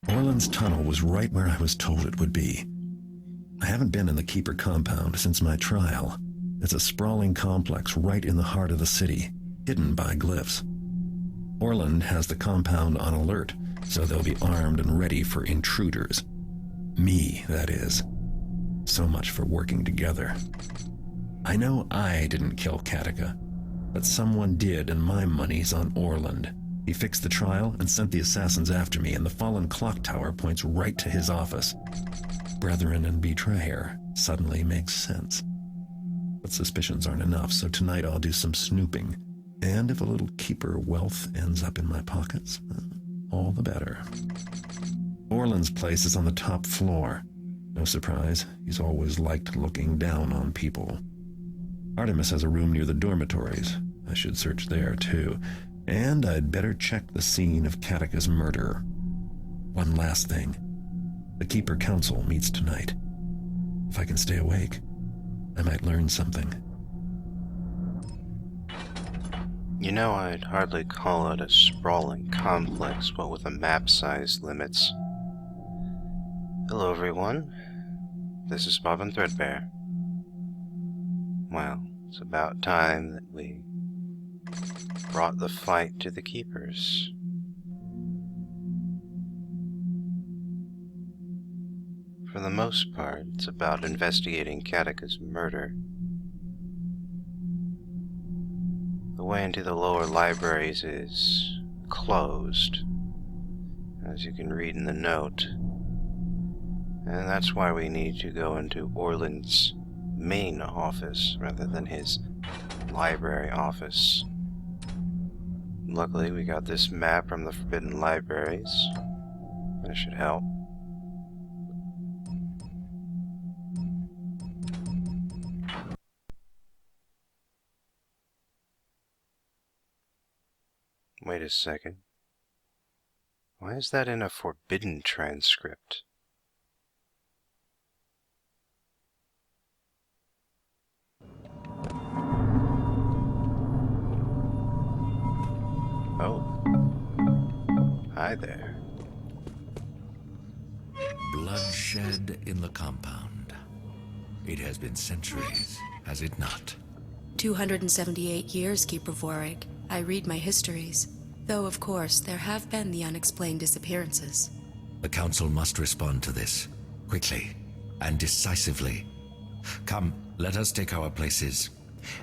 Orland's tunnel was right where I was told it would be. I haven't been in the Keeper compound since my trial. It's a sprawling complex right in the heart of the city, hidden by glyphs. Orland has the compound on alert, so they'll be armed and ready for intruders. Me, that is. So much for working together. I know I didn't kill Katika, but someone did, and my money's on Orland. He fixed the trial and sent the assassins after me, and the fallen clock tower points right to his office. Brethren and betrayer suddenly makes sense. But suspicions aren't enough, so tonight I'll do some snooping. And if a little Keeper wealth ends up in my pockets, all the better. Orland's place is on the top floor. No surprise, he's always liked looking down on people. Artemis has a room near the dormitories. I should search there, too. And I'd better check the scene of Katika's murder. One last thing. The Keeper Council meets tonight. If I can stay awake, I might learn something. You know, I'd hardly call it a sprawling complex, but with a map-sized limits. Hello, everyone. This is Bob and Threadbare. Well, it's about time that we brought the fight to the Keepers. For the most part, it's about investigating Katika's murder. The way into the lower libraries is closed, as you can read in the note. And that's why we need to go into Orland's main office rather than his library office. Luckily, we got this map from the Forbidden Libraries. That should help. Wait a second. Why is that in a forbidden transcript? Oh. Hi there. Bloodshed in the compound. It has been centuries, has it not? 278 years, Keeper Vorik. I read my histories. Though, of course, there have been the unexplained disappearances. The Council must respond to this, quickly and decisively. Come, let us take our places.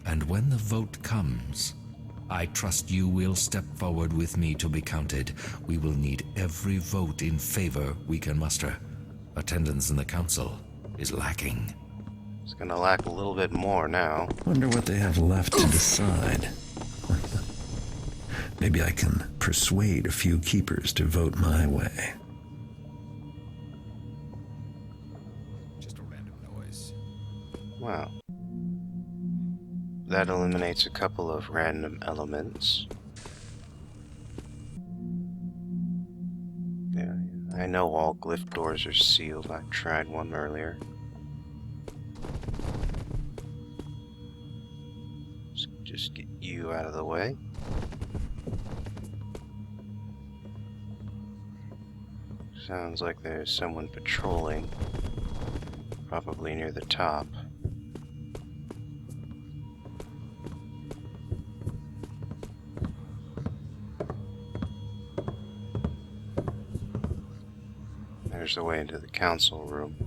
And when the vote comes, I trust you will step forward with me to be counted. We will need every vote in favor we can muster. Attendance in the Council is lacking. It's gonna lack a little bit more now. Wonder what they have left to decide. Maybe I can persuade a few Keepers to vote my way. Just a random noise. Wow. That eliminates a couple of random elements. Yeah, I know all glyph doors are sealed. I tried one earlier. So just get you out of the way. Sounds like there's someone patrolling, probably near the top. There's the way into the council room.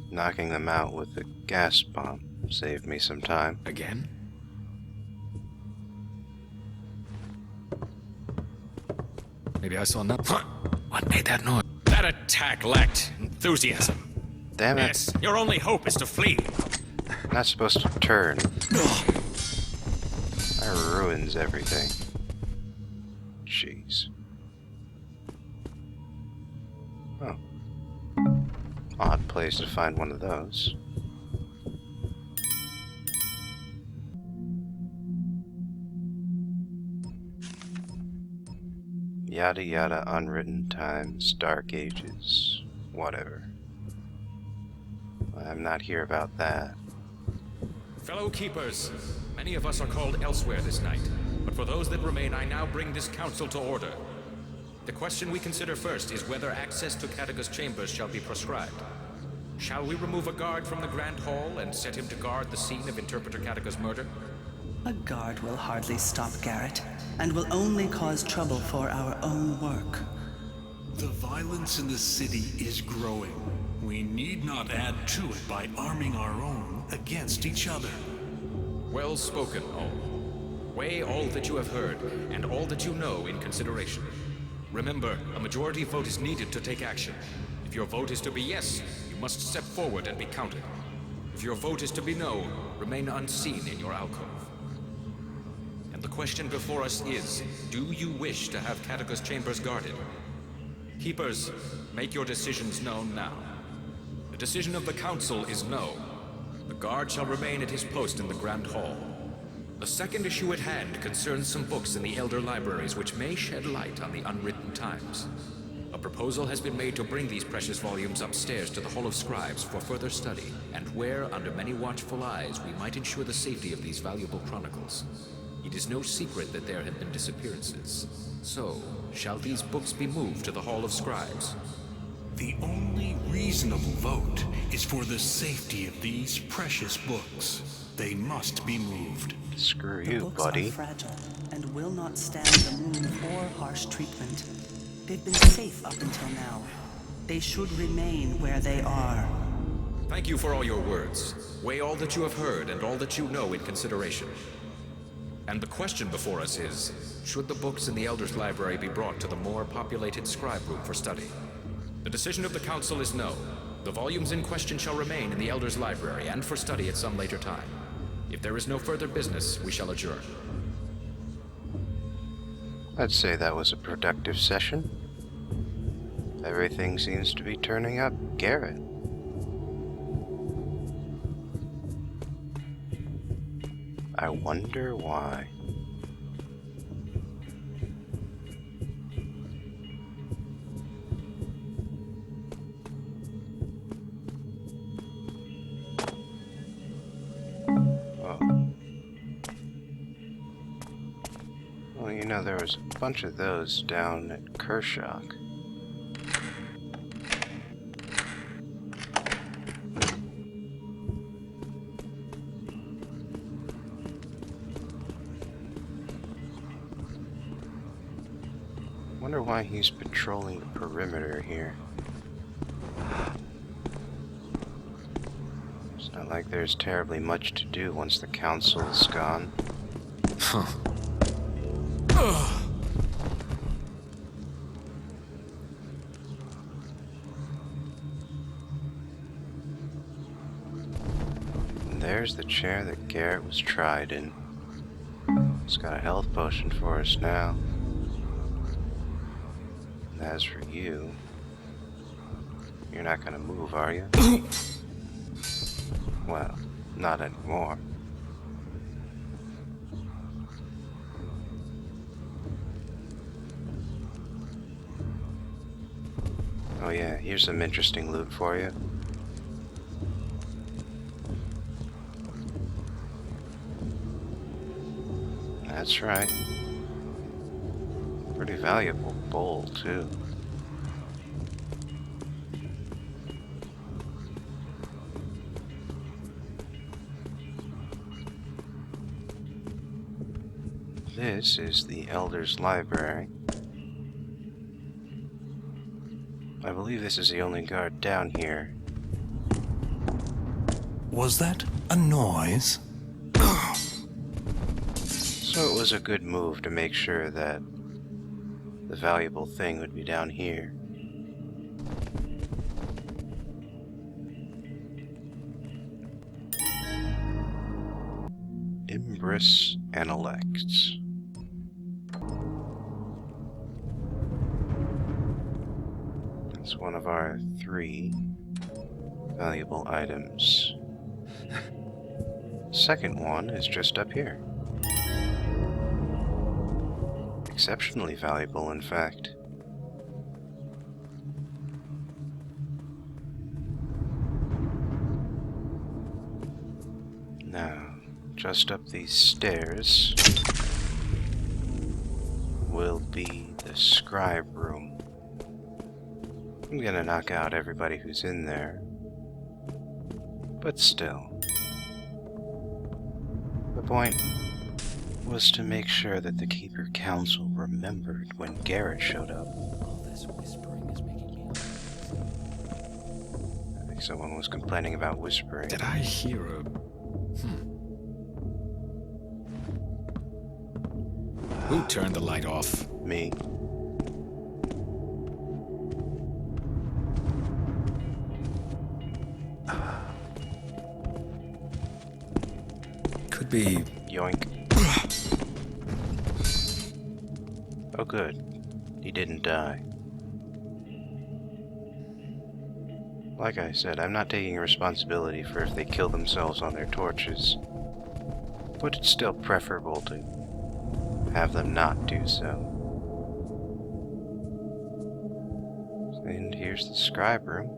Knocking them out with the gas bomb saved me some time. Again? Maybe I saw nothing. What made that noise? That attack lacked enthusiasm. Damn it. Yes, your only hope is to flee. Not supposed to turn. That ruins everything. Jeez. Oh. Odd place to find one of those. Yada yada, unwritten times, dark ages, whatever. I'm not here about that. Fellow keepers, many of us are called elsewhere this night, but But for those that remain, I now bring this council to order. The question we consider first is whether access to Cataga's chambers shall be prescribed. Shall we remove a guard from the Grand Hall and set him to guard the scene of Interpreter Cataga's murder? A guard will hardly stop Garrett, and will only cause trouble for our own work. The violence in the city is growing. We need not add to it by arming our own against each other. Well spoken, all. Weigh all that you have heard, and all that you know in consideration. Remember, a majority vote is needed to take action. If your vote is to be yes, you must step forward and be counted. If your vote is to be no, remain unseen in your alcove. And the question before us is, do you wish to have Cataga's chambers guarded? Keepers, make your decisions known now. The decision of the Council is no. The guard shall remain at his post in the Grand Hall. The second issue at hand concerns some books in the Elder Libraries which may shed light on the unwritten times. A proposal has been made to bring these precious volumes upstairs to the Hall of Scribes for further study, and where, under many watchful eyes, we might ensure the safety of these valuable chronicles. It is no secret that there have been disappearances. So, shall these books be moved to the Hall of Scribes? The only reasonable vote is for the safety of these precious books. They must be moved. Screw The you, books buddy. are fragile and will not stand the move or harsh treatment. They've been safe up until now. They should remain where they are. Thank you for all your words. Weigh all that you have heard and all that you know in consideration. And the question before us is, should the books in the Elder's Library be brought to the more populated scribe room for study? The decision of the Council is no. The volumes in question shall remain in the Elder's Library and for study at some later time. If there is no further business, we shall adjourn. I'd say that was a productive session. Everything seems to be turning up Garrett. I wonder why. Oh. Well, you know, there was a bunch of those down at Kershaw. Wonder why he's patrolling the perimeter here. It's not like there's terribly much to do once the council's gone. Huh. And there's the chair that Garrett was tried in. It's got a health potion for us now. And as for you, you're not gonna move, are you? Well, not anymore. Oh yeah, here's some interesting loot for you. That's right. Pretty valuable bowl, too. This is the Elder's Library. I believe this is the only guard down here. Was that a noise? So it was a good move to make sure that the valuable thing would be down here. Imbris Analects. That's one of our 3 valuable items. Second one is just up here. Exceptionally valuable, in fact. Now, just up these stairs will be the scribe room. I'm gonna knock out everybody who's in there. But still. The point was to make sure that the Keeper Council remembered when Garrett showed up. All this whispering is making me... I think someone was complaining about whispering. Did I hear a... Who turned the light off? Me. Could be... Yoink. Oh good. He didn't die. Like I said, I'm not taking responsibility for if they kill themselves on their torches. But it's still preferable to have them not do so. And here's the scribe room.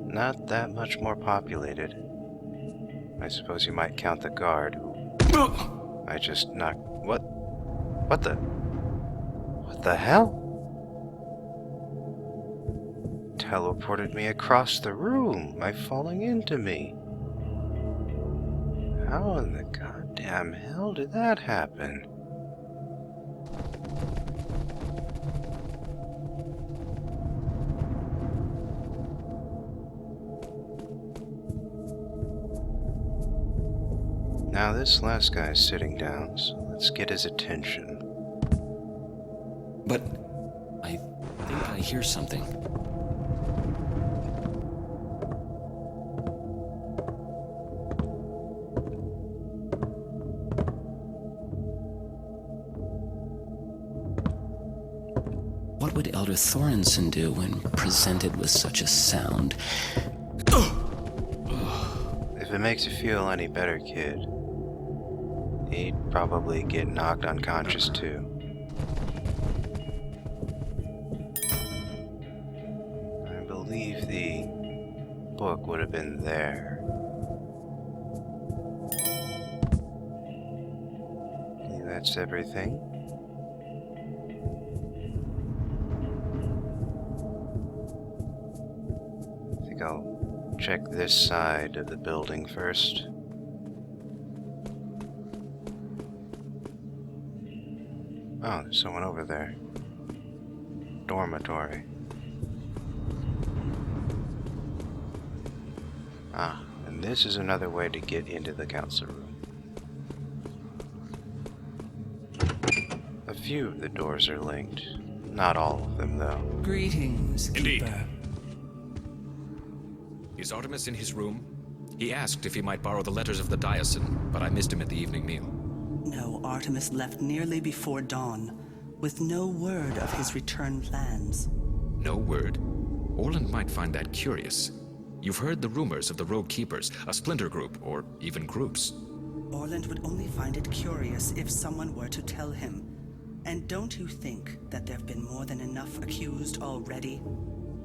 Not that much more populated. I suppose you might count the guard who I just knocked... What? What the... What the hell? Teleported me across the room by falling into me. How in the goddamn hell did that happen? Now this last guy's sitting down, so let's get his attention. But I think I hear something. What would Elder Thorensen do when presented with such a sound? If it makes you feel any better, kid, he'd probably get knocked unconscious too. I believe the book would have been there. I think that's everything. I think I'll check this side of the building first. Oh, there's someone over there. Dormitory. Ah, and this is another way to get into the council room. A few of the doors are linked. Not all of them, though. Greetings, Indeed. Keeper. Is Artemis in his room? He asked if he might borrow the letters of the Diocese, but I missed him at the evening meal. No, Artemis left nearly before dawn, with no word of his return plans. No word. Orland might find that curious. You've heard the rumors of the Rogue Keepers, a splinter group, or even groups. Orland would only find it curious if someone were to tell him. And don't you think that there have been more than enough accused already?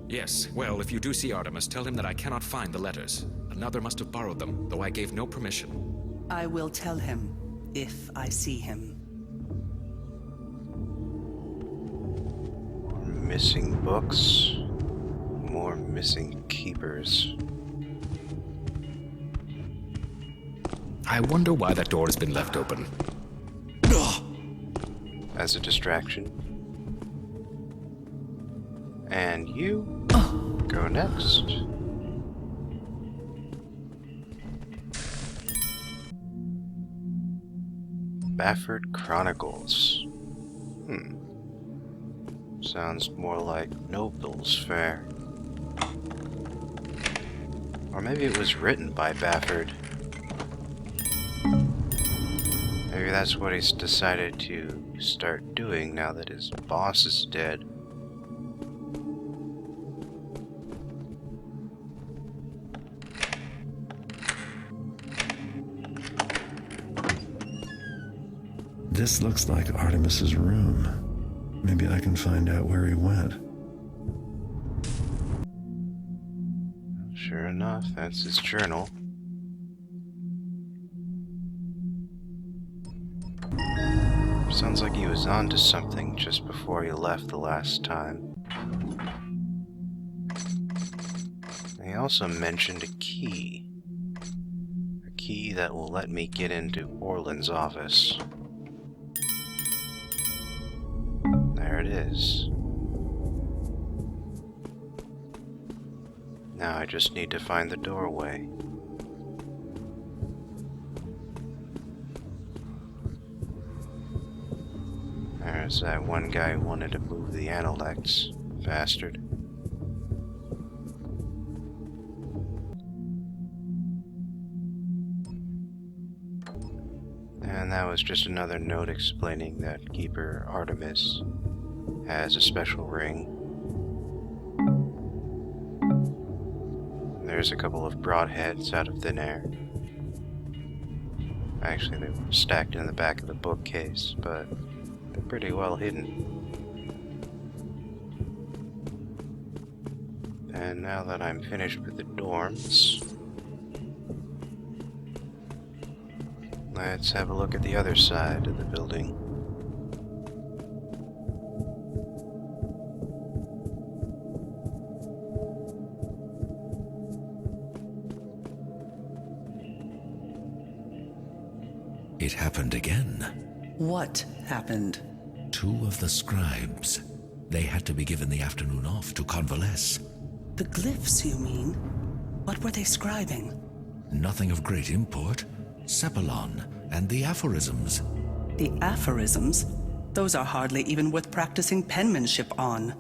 Yes, well, if you do see Artemis, tell him that I cannot find the letters. Another must have borrowed them, though I gave no permission. I will tell him, if I see him. More missing books. More missing keepers. I wonder why that door has been left open. As a distraction. And you go next. Bafford Chronicles. Sounds more like Noble's Fair. Or maybe it was written by Bafford. Maybe that's what he's decided to start doing now that his boss is dead. This looks like Artemis's room. Maybe I can find out where he went. Sure enough, that's his journal. Sounds like he was onto something just before he left the last time. He also mentioned a key. A key that will let me get into Orland's office. There it is. Now I just need to find the doorway. There's that one guy who wanted to move the Analects. Bastard. And that was just another note explaining that Keeper Artemis has a special ring. There's a couple of broadheads out of thin air. Actually, they were stacked in the back of the bookcase, but they're pretty well hidden. And now that I'm finished with the dorms, let's have a look at the other side of the building. It happened again. What happened? 2 of the scribes. They had to be given the afternoon off to convalesce. The glyphs, you mean? What were they scribing? Nothing of great import. Cephalon and the aphorisms. The aphorisms? Those are hardly even worth practicing penmanship on.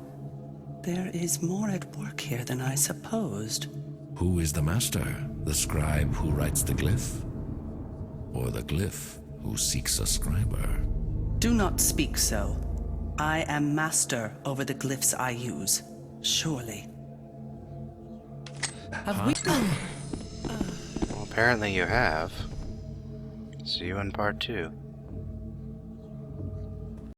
There is more at work here than I supposed. Who is the master? The scribe who writes the glyph? Or the glyph who seeks a scriber? Do not speak so. I am master over the glyphs I use. Surely. Have we... Well, apparently you have. See you in part 2.